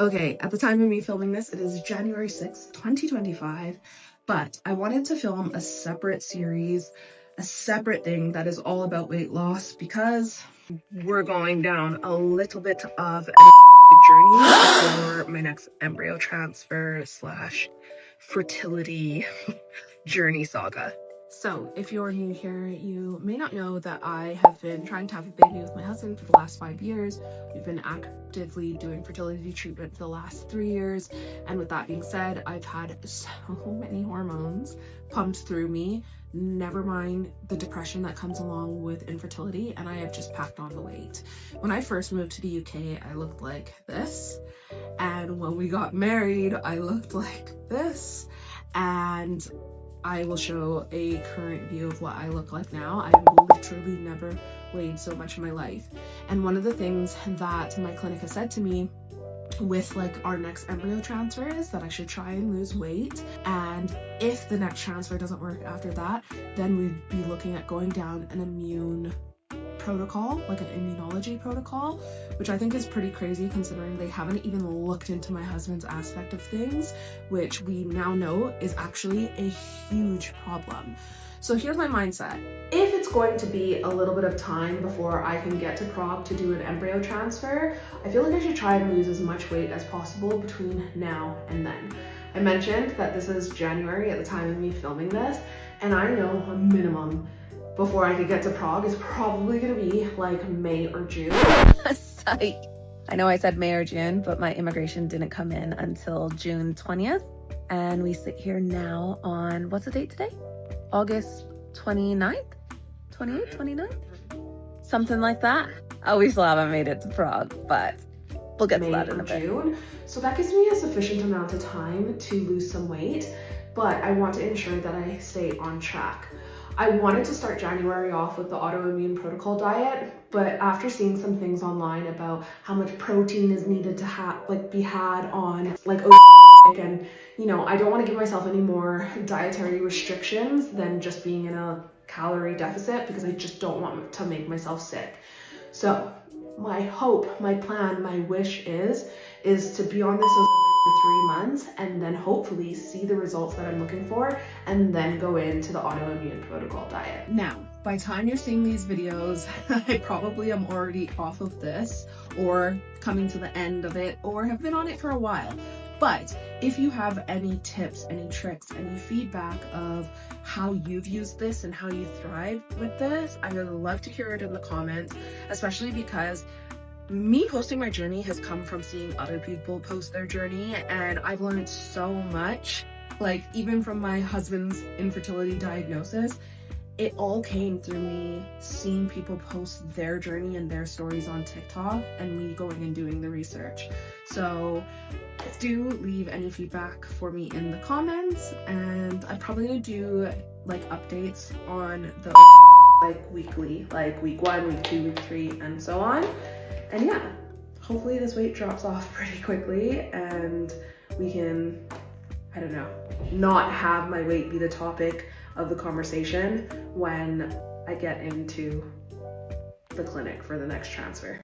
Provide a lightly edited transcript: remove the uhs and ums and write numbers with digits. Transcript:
Okay, at the time of me filming this, it is January 6th, 2025, but I wanted to film a separate series, a separate thing that is all about weight loss because we're going down a little bit of a journey for my next embryo transfer slash fertility journey saga. So if you're new here, you may not know that I have been trying to have a baby with my husband for the last 5 years. We've been actively doing fertility treatment for the last 3 years. And with that being said, I've had so many hormones pumped through me, never mind the depression that comes along with infertility, and I have just packed on the weight. When I first moved to the UK, I looked like this. And when we got married, I looked like this. And I will show a current view of what I look like now. I've literally never weighed so much in my life. And one of the things that my clinic has said to me with like our next embryo transfer is that I should try and lose weight. And if the next transfer doesn't work after that, then we'd be looking at going down an immune protocol, like an immunology protocol, which I think is pretty crazy considering they haven't even looked into my husband's aspect of things, which we now know is actually a huge problem. So here's my mindset. If it's going to be a little bit of time before I can get to Prague to do an embryo transfer, I feel like I should try and lose as much weight as possible between now and then. I mentioned that this is January at the time of me filming this, and I know a minimum before I could get to Prague is probably gonna be like May or June. Psych. I know I said May or June, but my immigration didn't come in until June 20th. And we sit here now on, what's the date today? August 29th? 28th, 29th? Something like that. Oh, we still haven't made it to Prague, but we'll get to that in a bit. June. So that gives me a sufficient amount of time to lose some weight, but I want to ensure that I stay on track. I wanted to start January off with the autoimmune protocol diet, but after seeing some things online about how much protein is needed to be had on like and you know, I don't want to give myself any more dietary restrictions than just being in a calorie deficit because I just don't want to make myself sick. So my hope, my plan, my wish is to be on this for 3 months and then hopefully see the results that I'm looking for and then go into the autoimmune protocol diet. Now, by the time you're seeing these videos, I probably am already off of this or coming to the end of it or have been on it for a while. But if you have any tips, any tricks, any feedback of how you've used this and how you thrive with this, I would love to hear it in the comments, especially because me posting my journey has come from seeing other people post their journey, and I've learned so much. Like even from my husband's infertility diagnosis, it all came through me seeing people post their journey and their stories on TikTok and me going and doing the research. So do leave any feedback for me in the comments, and I'm probably gonna do like updates on the like weekly, like week 1, week 2, week 3, and so on. And yeah, hopefully this weight drops off pretty quickly and we can, I don't know, not have my weight be the topic of the conversation when I get into the clinic for the next transfer.